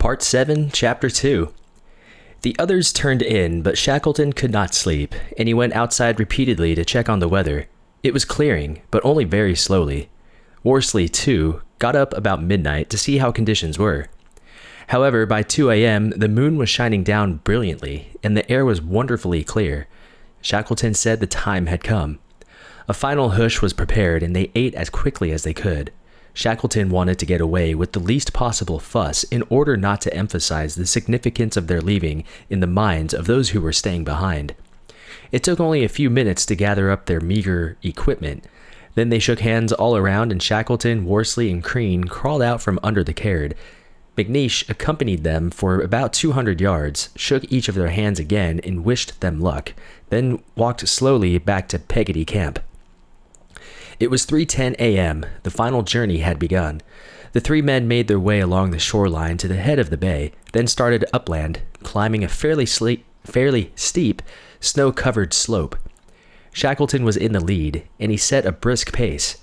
Part 7, Chapter 2. The others turned in, but Shackleton could not sleep, and he went outside repeatedly to check on the weather. It was clearing, but only very slowly. Worsley, too, got up about midnight to see how conditions were. However, by 2 a.m., the moon was shining down brilliantly, and the air was wonderfully clear. Shackleton said the time had come. A final hoosh was prepared, and they ate as quickly as they could. Shackleton wanted to get away with the least possible fuss in order not to emphasize the significance of their leaving in the minds of those who were staying behind. It took only a few minutes to gather up their meager equipment. Then they shook hands all around, and Shackleton, Worsley, and Crean crawled out from under the caird. McNeish accompanied them for about 200 yards, shook each of their hands again, and wished them luck, then walked slowly back to Peggotty Camp. It was 3:10 a.m. The final journey had begun. The three men made their way along the shoreline to the head of the bay, then started upland, climbing a fairly steep, snow-covered slope. Shackleton was in the lead, and he set a brisk pace.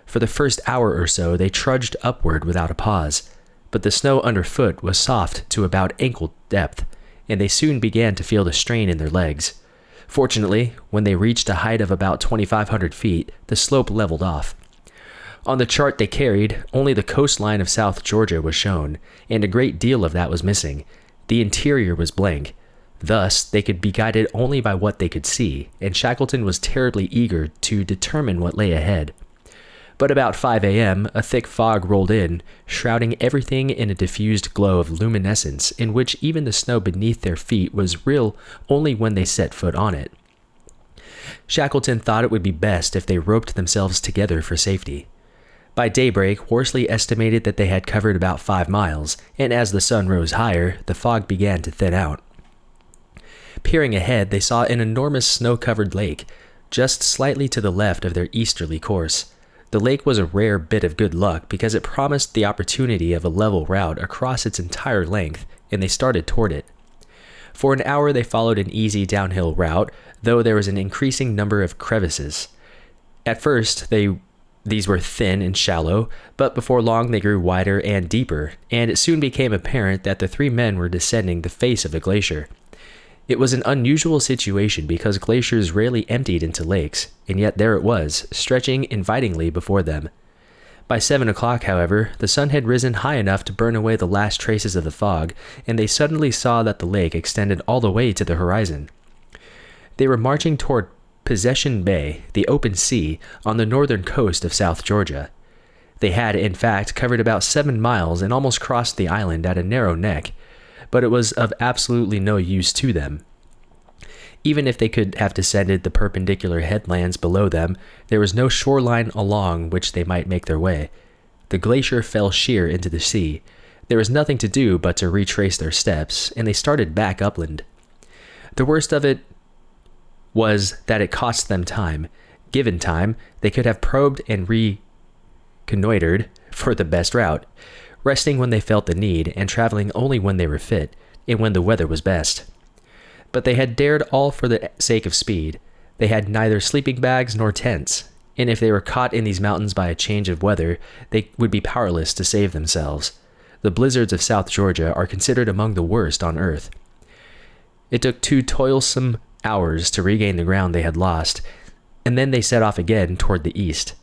For the first hour or so, they trudged upward without a pause, but the snow underfoot was soft to about ankle depth, and they soon began to feel the strain in their legs. Fortunately, when they reached a height of about 2,500 feet, the slope leveled off. On the chart they carried, only the coastline of South Georgia was shown, and a great deal of that was missing. The interior was blank. Thus, they could be guided only by what they could see, and Shackleton was terribly eager to determine what lay ahead. But about 5 a.m., a thick fog rolled in, shrouding everything in a diffused glow of luminescence in which even the snow beneath their feet was real only when they set foot on it. Shackleton thought it would be best if they roped themselves together for safety. By daybreak, Worsley estimated that they had covered about 5 miles, and as the sun rose higher, the fog began to thin out. Peering ahead, they saw an enormous snow-covered lake, just slightly to the left of their easterly course. The lake was a rare bit of good luck because it promised the opportunity of a level route across its entire length, and they started toward it. For an hour they followed an easy downhill route, though there was an increasing number of crevices. At first, these were thin and shallow, but before long they grew wider and deeper, and it soon became apparent that the three men were descending the face of a glacier. It was an unusual situation because glaciers rarely emptied into lakes, and yet there it was, stretching invitingly before them. By 7 o'clock, however, the sun had risen high enough to burn away the last traces of the fog, and they suddenly saw that the lake extended all the way to the horizon. They were marching toward Possession Bay, the open sea, on the northern coast of South Georgia. They had, in fact, covered about 7 miles and almost crossed the island at a narrow neck, but it was of absolutely no use to them. Even if they could have descended the perpendicular headlands below them, there was no shoreline along which they might make their way. The glacier fell sheer into the sea. There was nothing to do but to retrace their steps, and they started back upland. The worst of it was that it cost them time. Given time, they could have probed and reconnoitered for the best route, resting when they felt the need and traveling only when they were fit and when the weather was best. But they had dared all for the sake of speed. They had neither sleeping bags nor tents, and if they were caught in these mountains by a change of weather, they would be powerless to save themselves. The blizzards of South Georgia are considered among the worst on earth. It took 2 toilsome hours to regain the ground they had lost, and then they set off again toward the east.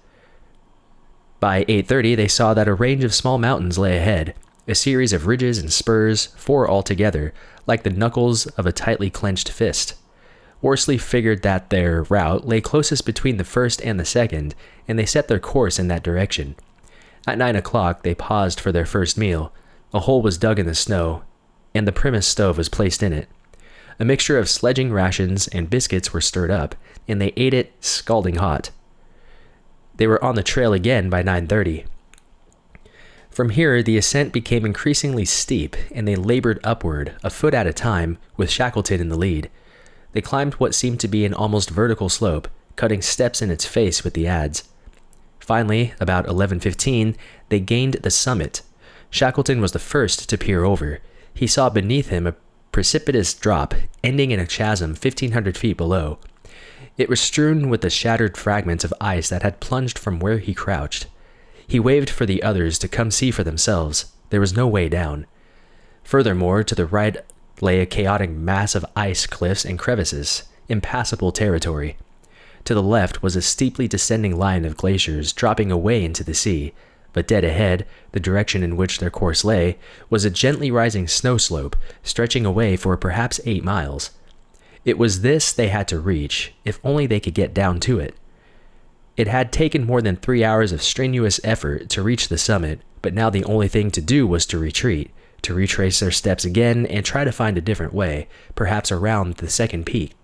By 8:30, they saw that a range of small mountains lay ahead, a series of ridges and spurs, 4 altogether, like the knuckles of a tightly clenched fist. Worsley figured that their route lay closest between the first and the second, and they set their course in that direction. At 9 o'clock, they paused for their first meal. A hole was dug in the snow, and the Primus stove was placed in it. A mixture of sledging rations and biscuits were stirred up, and they ate it scalding hot. They were on the trail again by 9:30. From here, the ascent became increasingly steep, and they labored upward, a foot at a time, with Shackleton in the lead. They climbed what seemed to be an almost vertical slope, cutting steps in its face with the adze. Finally, about 11:15, they gained the summit. Shackleton was the first to peer over. He saw beneath him a precipitous drop, ending in a chasm 1,500 feet below. It was strewn with the shattered fragments of ice that had plunged from where he crouched. He waved for the others to come see for themselves. There was no way down. Furthermore, to the right lay a chaotic mass of ice cliffs and crevices, impassable territory. To the left was a steeply descending line of glaciers dropping away into the sea, but dead ahead, the direction in which their course lay, was a gently rising snow slope stretching away for perhaps 8 miles. It was this they had to reach, if only they could get down to it. It had taken more than 3 hours of strenuous effort to reach the summit, but now the only thing to do was to retreat, to retrace their steps again and try to find a different way, perhaps around the second peak.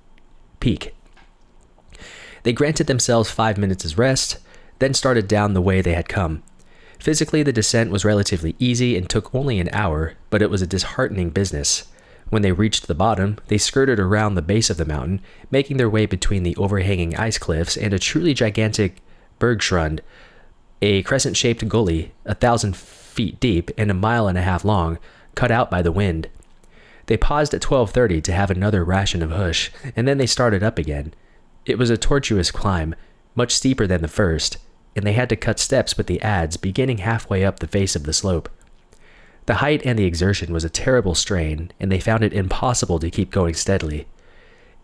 They granted themselves 5 minutes' rest, then started down the way they had come. Physically, the descent was relatively easy and took only an hour, but it was a disheartening business. When they reached the bottom, they skirted around the base of the mountain, making their way between the overhanging ice cliffs and a truly gigantic bergschrund, a crescent-shaped gully 1,000 feet deep and 1.5 miles long, cut out by the wind. They paused at 12:30 to have another ration of hush, and then they started up again. It was a tortuous climb, much steeper than the first, and they had to cut steps with the adze beginning halfway up the face of the slope. The height and the exertion was a terrible strain, and they found it impossible to keep going steadily.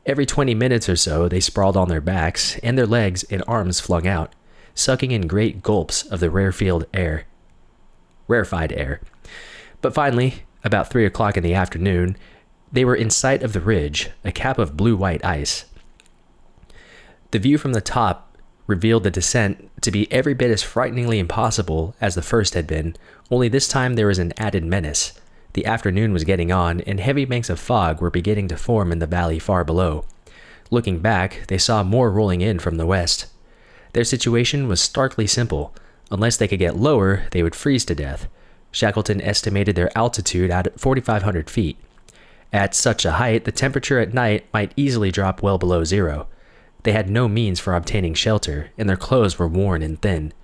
Every 20 minutes or so, they sprawled on their backs, and their legs and arms flung out, sucking in great gulps of the rarefied air. But finally, about 3 o'clock in the afternoon, they were in sight of the ridge, a cap of blue-white ice. The view from the top revealed the descent to be every bit as frighteningly impossible as the first had been, only this time there was an added menace. The afternoon was getting on, and heavy banks of fog were beginning to form in the valley far below. Looking back, they saw more rolling in from the west. Their situation was starkly simple. Unless they could get lower, they would freeze to death. Shackleton estimated their altitude at 4,500 feet. At such a height, the temperature at night might easily drop well below zero. They had no means for obtaining shelter, and their clothes were worn and thin.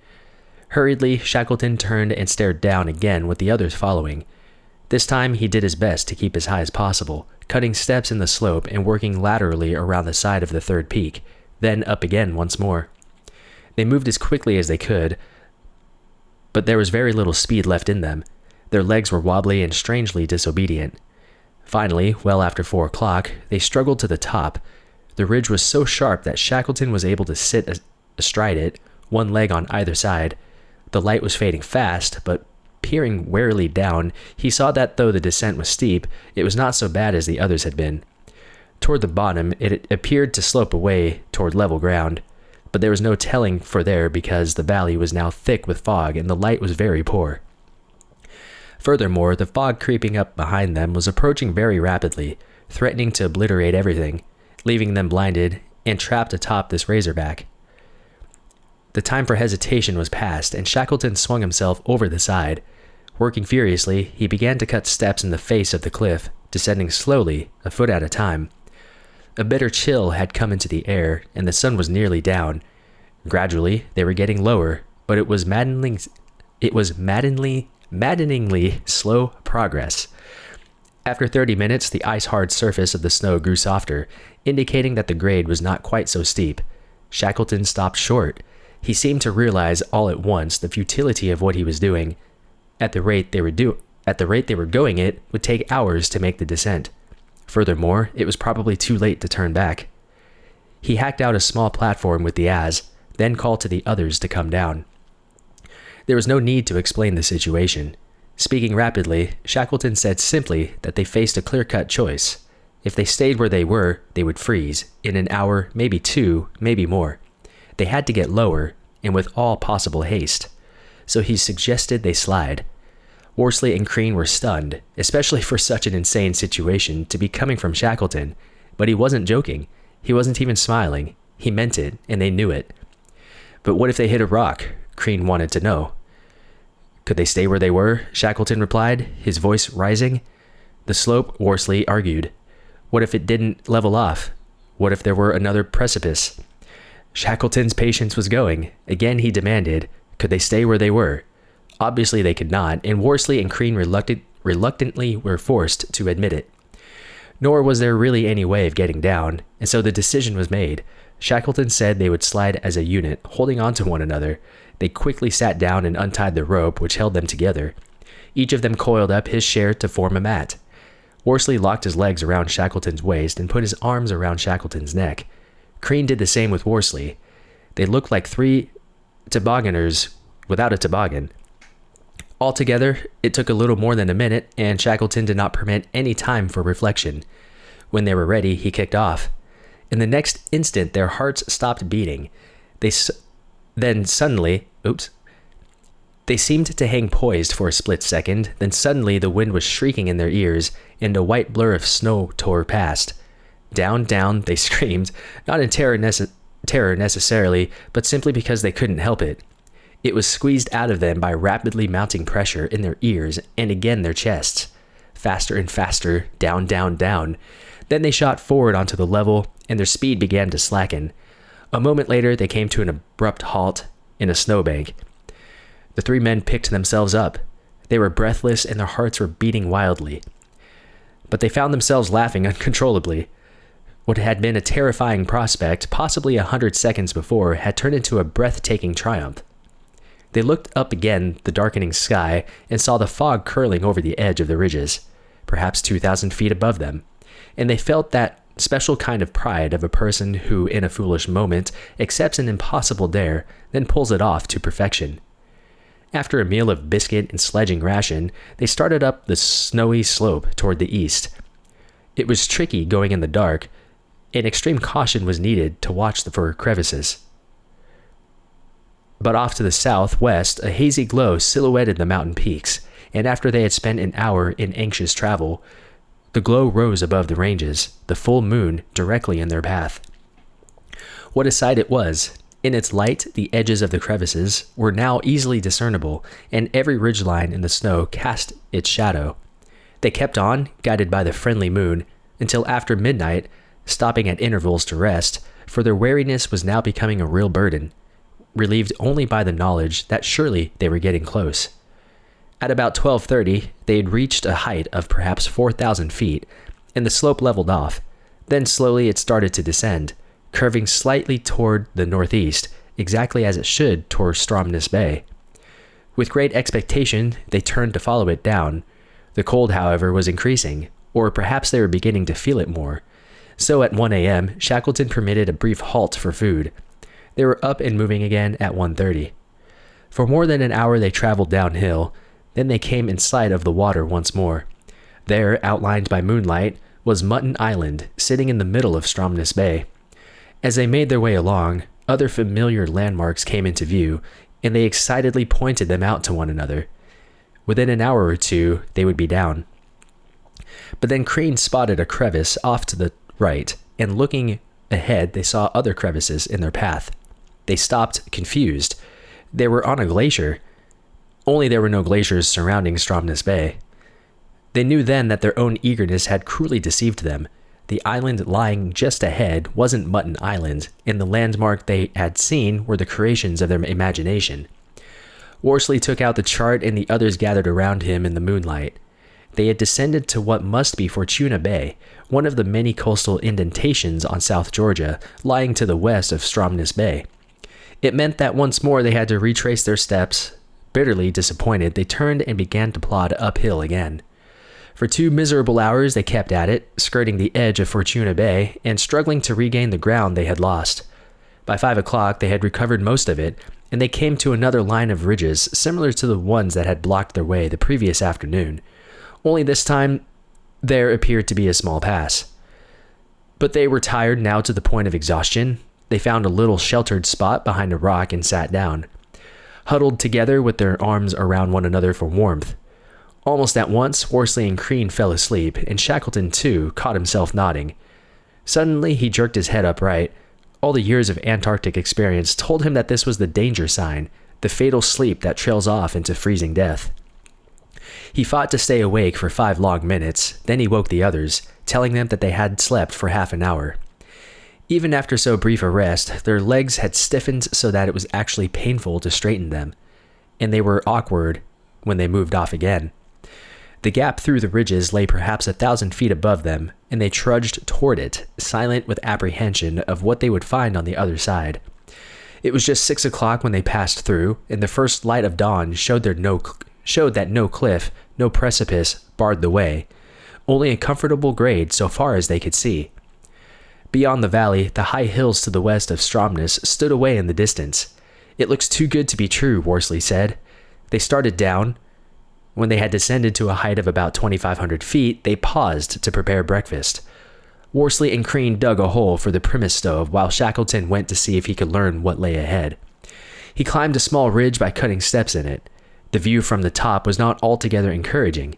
Hurriedly, Shackleton turned and stared down again with the others following. This time he did his best to keep as high as possible, cutting steps in the slope and working laterally around the side of the third peak, then up again once more. They moved as quickly as they could, but there was very little speed left in them. Their legs were wobbly and strangely disobedient. Finally, well after 4 o'clock, they struggled to the top. The ridge was so sharp that Shackleton was able to sit astride it, one leg on either side. The light was fading fast, but peering warily down, he saw that though the descent was steep, it was not so bad as the others had been. Toward the bottom, it appeared to slope away toward level ground, but there was no telling for there because the valley was now thick with fog and the light was very poor. Furthermore, the fog creeping up behind them was approaching very rapidly, threatening to obliterate everything, leaving them blinded and trapped atop this razorback. The time for hesitation was past, and Shackleton swung himself over the side. Working furiously, he began to cut steps in the face of the cliff, descending slowly, a foot at a time. A bitter chill had come into the air, and the sun was nearly down. Gradually, they were getting lower, but it was maddeningly slow progress. After 30 minutes, the ice-hard surface of the snow grew softer, indicating that the grade was not quite so steep. Shackleton stopped short. He seemed to realize all at once the futility of what he was doing. At the rate they were going, it would take hours to make the descent. Furthermore, it was probably too late to turn back. He hacked out a small platform with the adze, then called to the others to come down. There was no need to explain the situation. Speaking rapidly, Shackleton said simply that they faced a clear-cut choice. If they stayed where they were, they would freeze, in an hour, maybe 2, maybe more. They had to get lower, and with all possible haste. So he suggested they slide. Worsley and Crean were stunned, especially for such an insane situation to be coming from Shackleton, but he wasn't joking. He wasn't even smiling. He meant it, and they knew it. But what if they hit a rock? Crean wanted to know. Could they stay where they were? Shackleton replied, his voice rising. The slope, Worsley argued. What if it didn't level off? What if there were another precipice? Shackleton's patience was going. Again he demanded, could they stay where they were? Obviously they could not, and Worsley and Crean reluctantly were forced to admit it. Nor was there really any way of getting down, and so the decision was made. Shackleton said they would slide as a unit, holding on to one another. They quickly sat down and untied the rope which held them together. Each of them coiled up his share to form a mat. Worsley locked his legs around Shackleton's waist and put his arms around Shackleton's neck. Crean did the same with Worsley. They looked like three tobogganers without a toboggan. Altogether, it took a little more than a minute, and Shackleton did not permit any time for reflection. When they were ready, he kicked off. In the next instant, their hearts stopped beating. Then suddenly, they seemed to hang poised for a split second. Then suddenly, the wind was shrieking in their ears, and a white blur of snow tore past. Down, down, they screamed, not in terror necessarily, but simply because they couldn't help it. It was squeezed out of them by rapidly mounting pressure in their ears and again their chests. Faster and faster, down, down, down. Then they shot forward onto the level, and their speed began to slacken. A moment later, they came to an abrupt halt in a snowbank. The three men picked themselves up. They were breathless, and their hearts were beating wildly. But they found themselves laughing uncontrollably. What had been a terrifying prospect, possibly 100 seconds before, had turned into a breathtaking triumph. They looked up again the darkening sky and saw the fog curling over the edge of the ridges, perhaps 2,000 feet above them, and they felt that special kind of pride of a person who, in a foolish moment, accepts an impossible dare, then pulls it off to perfection. After a meal of biscuit and sledging ration, they started up the snowy slope toward the east. It was tricky going in the dark, and extreme caution was needed to watch for crevices. But off to the southwest, a hazy glow silhouetted the mountain peaks, and after they had spent an hour in anxious travel, the glow rose above the ranges, the full moon directly in their path. What a sight it was! In its light, the edges of the crevices were now easily discernible, and every ridgeline in the snow cast its shadow. They kept on, guided by the friendly moon, until after midnight, stopping at intervals to rest, for their weariness was now becoming a real burden, relieved only by the knowledge that surely they were getting close. At about 12:30, they had reached a height of perhaps 4,000 feet, and the slope leveled off. Then slowly it started to descend, curving slightly toward the northeast, exactly as it should toward Stromness Bay. With great expectation, they turned to follow it down. The cold, however, was increasing, or perhaps they were beginning to feel it more. So at 1 a.m., Shackleton permitted a brief halt for food. They were up and moving again at 1:30. For more than an hour they traveled downhill, then they came in sight of the water once more. There, outlined by moonlight, was Mutton Island, sitting in the middle of Stromness Bay. As they made their way along, other familiar landmarks came into view, and they excitedly pointed them out to one another. Within an hour or two, they would be down. But then Crean spotted a crevice off to the right, and looking ahead, they saw other crevices in their path. They stopped, confused. They were on a glacier, only there were no glaciers surrounding Stromness Bay. They knew then that their own eagerness had cruelly deceived them. The island lying just ahead wasn't Mutton Island, and the landmark they had seen were the creations of their imagination. Worsley took out the chart, and the others gathered around him in the moonlight. They had descended to what must be Fortuna Bay, one of the many coastal indentations on South Georgia, lying to the west of Stromness Bay. It meant that once more they had to retrace their steps. Bitterly disappointed, they turned and began to plod uphill again. For 2 miserable hours they kept at it, skirting the edge of Fortuna Bay and struggling to regain the ground they had lost. By 5 o'clock they had recovered most of it, and they came to another line of ridges similar to the ones that had blocked their way the previous afternoon. Only this time there appeared to be a small pass. But they were tired now to the point of exhaustion. They found a little sheltered spot behind a rock and sat down, huddled together with their arms around one another for warmth. Almost at once, Worsley and Crean fell asleep, and Shackleton, too, caught himself nodding. Suddenly, he jerked his head upright. All the years of Antarctic experience told him that this was the danger sign, the fatal sleep that trails off into freezing death. He fought to stay awake for 5 long minutes, then he woke the others, telling them that they had slept for half an hour. Even after so brief a rest, their legs had stiffened so that it was actually painful to straighten them, and they were awkward when they moved off again. The gap through the ridges lay perhaps 1,000 feet above them, and they trudged toward it, silent with apprehension of what they would find on the other side. It was just 6 o'clock when they passed through, and the first light of dawn showed showed that no cliff, no precipice barred the way, only a comfortable grade so far as they could see. Beyond the valley, the high hills to the west of Stromness stood away in the distance. "It looks too good to be true," Worsley said. They started down. When they had descended to a height of about 2,500 feet, they paused to prepare breakfast. Worsley and Crean dug a hole for the Primus stove while Shackleton went to see if he could learn what lay ahead. He climbed a small ridge by cutting steps in it. The view from the top was not altogether encouraging.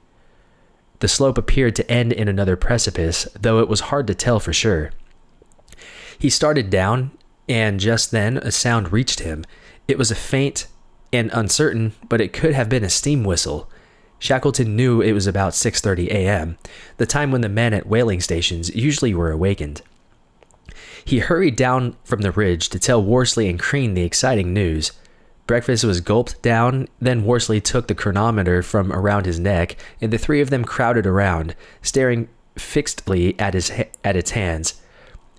The slope appeared to end in another precipice, though it was hard to tell for sure. He started down, and just then a sound reached him. It was a faint and uncertain, but it could have been a steam whistle. Shackleton knew it was about 6:30 a.m., the time when the men at whaling stations usually were awakened. He hurried down from the ridge to tell Worsley and Crean the exciting news. Breakfast was gulped down, then Worsley took the chronometer from around his neck, and the three of them crowded around, staring fixedly at its hands.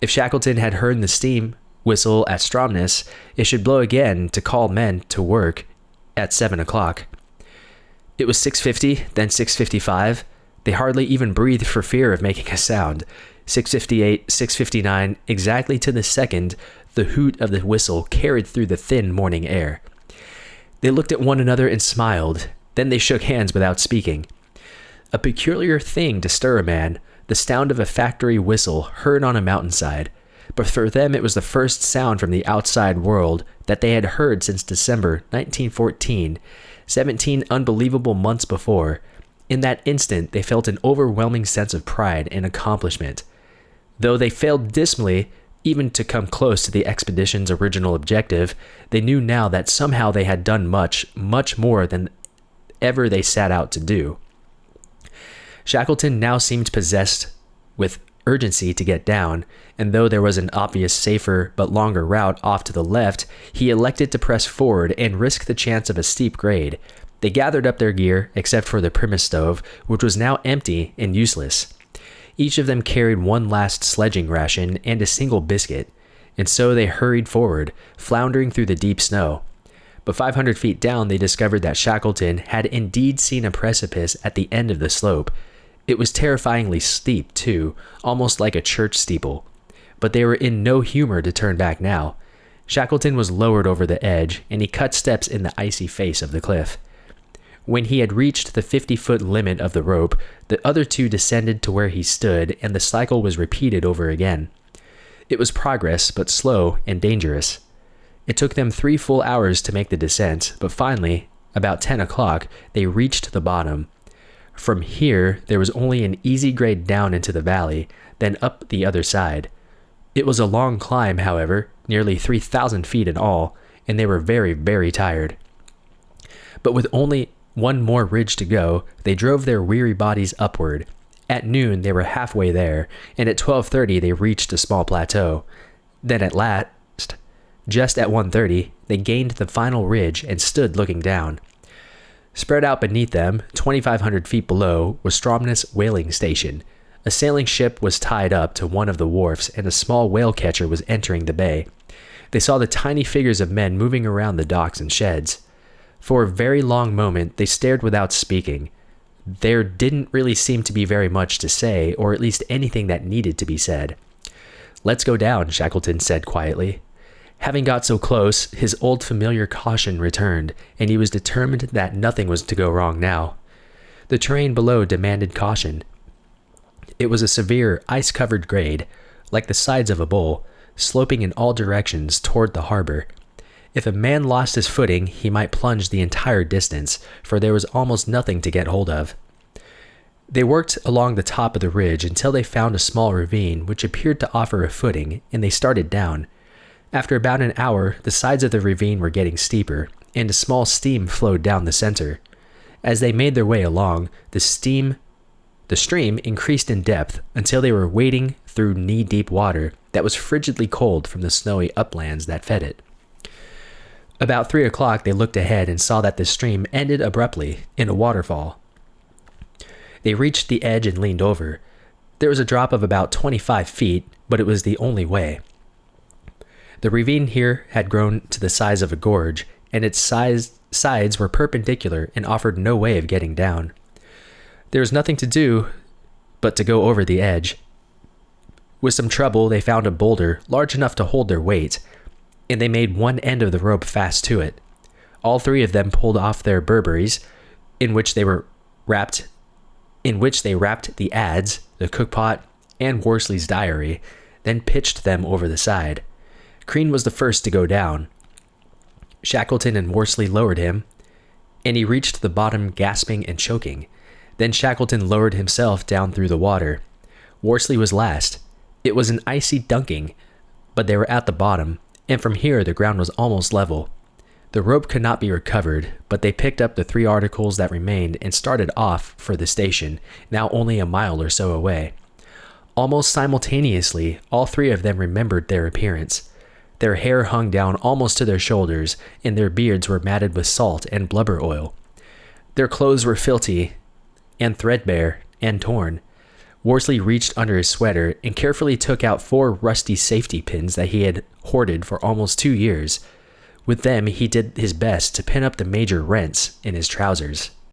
If Shackleton had heard the steam whistle at Stromness, it should blow again to call men to work at 7 o'clock. It was 6:50, then 6:55. They hardly even breathed for fear of making a sound. 6:58, 6:59, exactly to the second, the hoot of the whistle carried through the thin morning air. They looked at one another and smiled. Then they shook hands without speaking. A peculiar thing to stir a man, the sound of a factory whistle heard on a mountainside. But for them it was the first sound from the outside world that they had heard since December 1914, 17 unbelievable months before. In that instant, they felt an overwhelming sense of pride and accomplishment. Though they failed dismally even to come close to the expedition's original objective, they knew now that somehow they had done much, much more than ever they set out to do. Shackleton now seemed possessed with urgency to get down, and though there was an obvious safer but longer route off to the left, he elected to press forward and risk the chance of a steep grade. They gathered up their gear, except for the Primus stove, which was now empty and useless. Each of them carried one last sledging ration and a single biscuit, and so they hurried forward, floundering through the deep snow. But 500 feet down, they discovered that Shackleton had indeed seen a precipice at the end of the slope. It was terrifyingly steep, too, almost like a church steeple. But they were in no humor to turn back now. Shackleton was lowered over the edge, and he cut steps in the icy face of the cliff. When he had reached the 50-foot limit of the rope, the other two descended to where he stood, and the cycle was repeated over again. It was progress, but slow and dangerous. It took them 3 full hours to make the descent, but finally, about 10 o'clock, they reached the bottom. From here, there was only an easy grade down into the valley, then up the other side. It was a long climb, however, nearly 3,000 feet in all, and they were very, very tired. But with only one more ridge to go, they drove their weary bodies upward. At noon, they were halfway there, and at 12:30 they reached a small plateau. Then at last, just at 1:30, they gained the final ridge and stood looking down. Spread out beneath them, 2,500 feet below, was Stromness whaling station. A sailing ship was tied up to one of the wharfs, and a small whale catcher was entering the bay. They saw the tiny figures of men moving around the docks and sheds. For a very long moment, they stared without speaking. There didn't really seem to be very much to say, or at least anything that needed to be said. "Let's go down," Shackleton said quietly. Having got so close, his old familiar caution returned, and he was determined that nothing was to go wrong now. The terrain below demanded caution. It was a severe, ice-covered grade, like the sides of a bowl, sloping in all directions toward the harbor. If a man lost his footing, he might plunge the entire distance, for there was almost nothing to get hold of. They worked along the top of the ridge until they found a small ravine which appeared to offer a footing, and they started down. After about an hour, the sides of the ravine were getting steeper, and a small stream flowed down the center. As they made their way along, the stream increased in depth until they were wading through knee-deep water that was frigidly cold from the snowy uplands that fed it. About 3 o'clock, they looked ahead and saw that the stream ended abruptly in a waterfall. They reached the edge and leaned over. There was a drop of about 25 feet, but it was the only way. The ravine here had grown to the size of a gorge, and its sides were perpendicular and offered no way of getting down. There was nothing to do but to go over the edge. With some trouble, they found a boulder large enough to hold their weight, and they made one end of the rope fast to it. All three of them pulled off their Burberrys, in which they wrapped the ads, the cookpot, and Worsley's diary, then pitched them over the side. Crean was the first to go down. Shackleton and Worsley lowered him, and he reached the bottom gasping and choking. Then Shackleton lowered himself down through the water. Worsley was last. It was an icy dunking, but they were at the bottom, and from here the ground was almost level. The rope could not be recovered, but they picked up the 3 articles that remained and started off for the station, now only a mile or so away. Almost simultaneously, all 3 of them remembered their appearance. Their hair hung down almost to their shoulders, and their beards were matted with salt and blubber oil. Their clothes were filthy and threadbare and torn. Worsley reached under his sweater and carefully took out 4 rusty safety pins that he had hoarded for almost 2 years. With them, he did his best to pin up the major rents in his trousers.